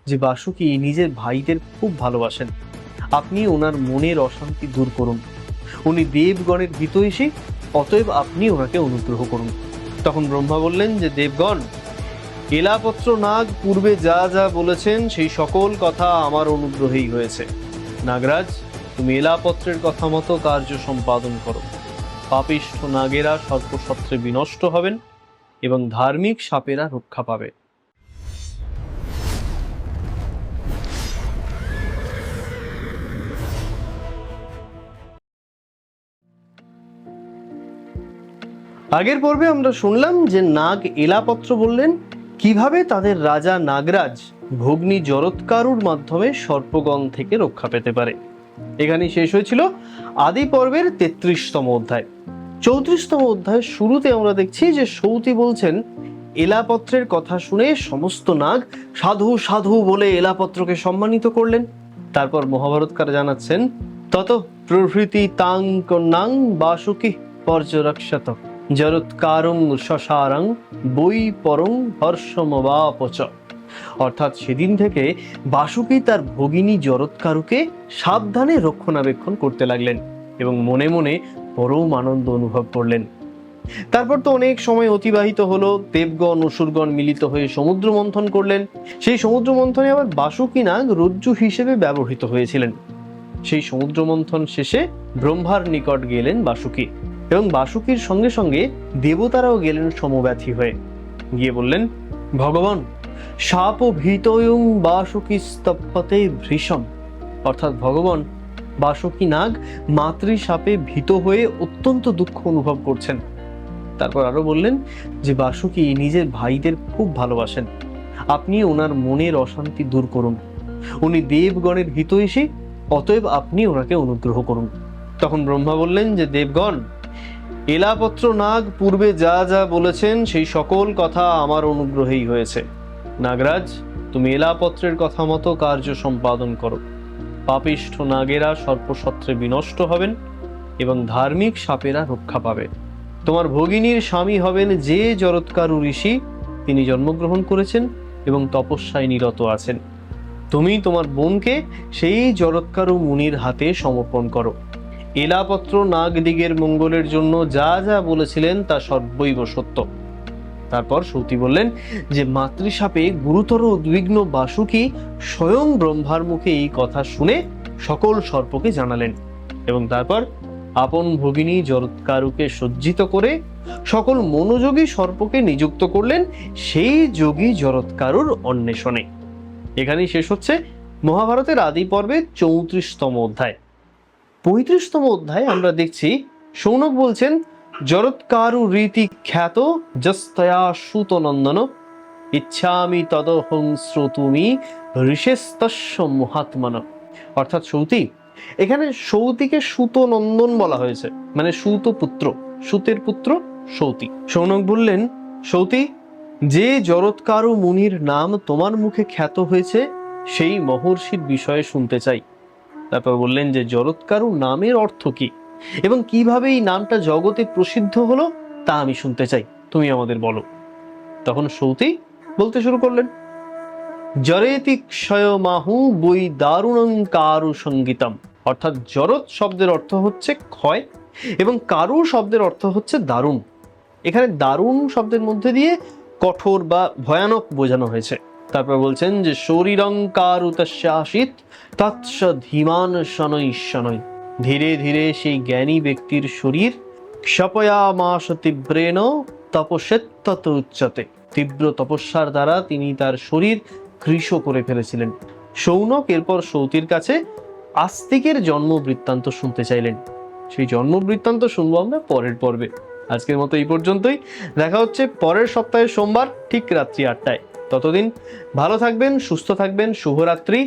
যে বাসুকি নিজের ভাইদের খুব ভালোবাসেন। আপনি ওনার মনের অশান্তি দূর করুন। উনি দেবগণের হিতৈষী, অতএব আপনি ওনাকে অনুগ্রহ করুন। তখন ব্রহ্মা বললেন যে দেবগণ, এলাপত্র নাগ পূর্বে যা যা বলেছেন সেই সকল কথা আমার অনুগ্রহেই হয়েছে। নাগরাজ, তুমি এলাপত্রের কথা মতো কার্য সম্পাদন করো। পাপিষ্ঠ নাগেরা সর্পসত্রে বিনষ্ট হবেন এবং ধার্মিক সাপেরা রক্ষা পাবে। আগের পর্বে আমরা শুনলাম যে নাগ এলাপত্র বললেন কিভাবে তাদের রাজা নাগরাজ ভগ্নী জরৎকারুর মাধ্যমে সর্পগণ থেকে রক্ষা পেতে পারে। এখানেই শেষ হয়েছিল আদি পর্বের 33তম অধ্যায়। 34তম অধ্যায়ের শুরুতে আমরা দেখছি যে সৌতি বলছেন এলাপত্রের কথা শুনে সমস্ত নাগ সাধু সাধু বলে এলাপত্রকে সম্মানিত করলেন। তারপর মহাভারতকার জানাচ্ছেন তত প্রভৃতি তাং কন্যাং বাসুকি পর্যরক্ষত জরৎকারং শশারং বৈ পরং হর্ষমবাপচ। অর্থাৎ সেদিন থেকে বাসুকি তার ভগিনী জরৎকারুকে সাবধানে রক্ষণাবেক্ষণ করতে লাগলেন এবং মনে মনে পরম আনন্দ অনুভব করলেন। তারপর তো অনেক সময় অতিবাহিত হলো। দেবগণ অসুরগণ মিলিত হয়ে সমুদ্র মন্থন করলেন। সেই সমুদ্র মন্থনে আবার বাসুকি নাগ রজ্জু হিসেবে ব্যবহৃত হয়েছিলেন। সেই সমুদ্র মন্থন শেষে ব্রহ্মার নিকট গেলেন বাসুকি এবং বাসুকির সঙ্গে সঙ্গে দেবতারাও গেলেন সমব্যথী হয়ে। গিয়ে বললেন, ভগবান, শাপ ভীতয়ং বাসুকি স্তপ্যতে ভৃশম। অর্থাৎ ভগবান, বাসুকি নাগ মাতৃ শাপে ভীত হয়ে অত্যন্ত দুঃখ অনুভব করছেন। তারপর আরো বললেন যে বাসুকি নিজের ভাইদের খুব ভালোবাসেন। আপনি ওনার মনের অশান্তি দূর করুন। উনি দেবগণের হিতৈষী, অতএব আপনি ওনাকে অনুগ্রহ করুন। তখন ব্রহ্মা বললেন যে দেবগণ, এলাপত্র নাগ পূর্বে যা যা বলেছেন সেই সকল কথা আমার অনুগ্রহেই হয়েছে। নাগরাজ, তুমি এলাপত্রের কথা মতো কার্য সম্পাদন করো। পাপিষ্ঠ নাগেরা সর্পসত্রে বিনষ্ট হবেন এবং ধার্মিক সাপেরা রক্ষা পাবে। তোমার ভগিনীর স্বামী হবেন যে জরৎকারু ঋষি, তিনি জন্মগ্রহণ করেছেন এবং তপস্যায় নিরত আছেন। তুমি তোমার বোনকে সেই জরৎকারু মুনির হাতে সমর্পণ করো। এলাপত্র নাগদিগের মঙ্গলের জন্য যা যা বলেছিলেন তা সর্বৈব সত্য। তারপর সৌতি বললেন যে মাতৃশাপে গুরুতর উদ্বিগ্ন বাসুকি স্বয়ং ব্রহ্মার মুখে এই কথা শুনে সকল সর্পকে জানালেন এবং তারপর আপন ভগিনী জরৎকারুকে সজ্জিত করে সকল মনোযোগী সর্পকে নিযুক্ত করলেন সেই যোগী জরৎকারুর অন্বেষণে। এখানেই শেষ হচ্ছে মহাভারতের আদি পর্বের 34তম অধ্যায়। 35তম অধ্যায়ে আমরা দেখছি শৌনক বলছেন, জরৎকারু রীতি খ্যাত যস্তয়া সুতনন্দন ইচ্ছামি তদহং শ্রোতুমি ঋষেস্তস্য মহাত্মন। অর্থাৎ সৌতি, এখানে সৌতিকে সুতনন্দন বলা হয়েছে, মানে সুত পুত্র, সুতের পুত্র সৌতি। শৌনক বললেন, সৌতি, যে জরৎকারু মুনির নাম তোমার মুখে খ্যাত হয়েছে সেই মহর্ষির বিষয়ে শুনতে চাই। তারপর বললেন যে জরৎকারু নামের অর্থ কি এবং কিভাবে এই নামটা জগতে প্রসিদ্ধ হলো তা আমি শুনতে চাই, তুমি আমাদের বলো। তখন সৌতি বলতে শুরু করলেন, জরেতি ক্ষয় মাহু বই দারুণং কারু সঙ্গীতম। অর্থাৎ জরৎ শব্দের অর্থ হচ্ছে ক্ষয় এবং কারু শব্দের অর্থ হচ্ছে দারুণ। এখানে দারুণ শব্দের মধ্যে দিয়ে কঠোর বা ভয়ানক বোঝানো হয়েছে। তারপর বলছেন যে শরীরং কারু তস্যাসিত তৎস ধীমান শনৈ শনৈ। ধীরে ধীরে সেই জ্ঞানী ব্যক্তির শরীর ক্ষপয়ামাস তীব্রেণ তপসেত্তত উচ্চতে। তীব্র তপস্যার দ্বারা তিনি তার শরীর কৃশ করে ফেলেছিলেন। শৌনক এরপর সৌতির কাছে আস্তিকের জন্ম বৃত্তান্ত শুনতে চাইলেন। সেই জন্ম বৃত্তান্ত শুনবো আমরা পরের পর্বে। আজকের মতো এই পর্যন্তই। দেখা হচ্ছে পরের সপ্তাহের সোমবার ঠিক রাত্রি 8টায়। ততদিন ভালো থাকবেন, সুস্থ থাকবেন। শুভরাত্রি।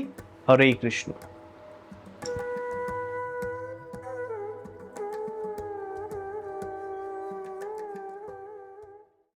হরে কৃষ্ণ।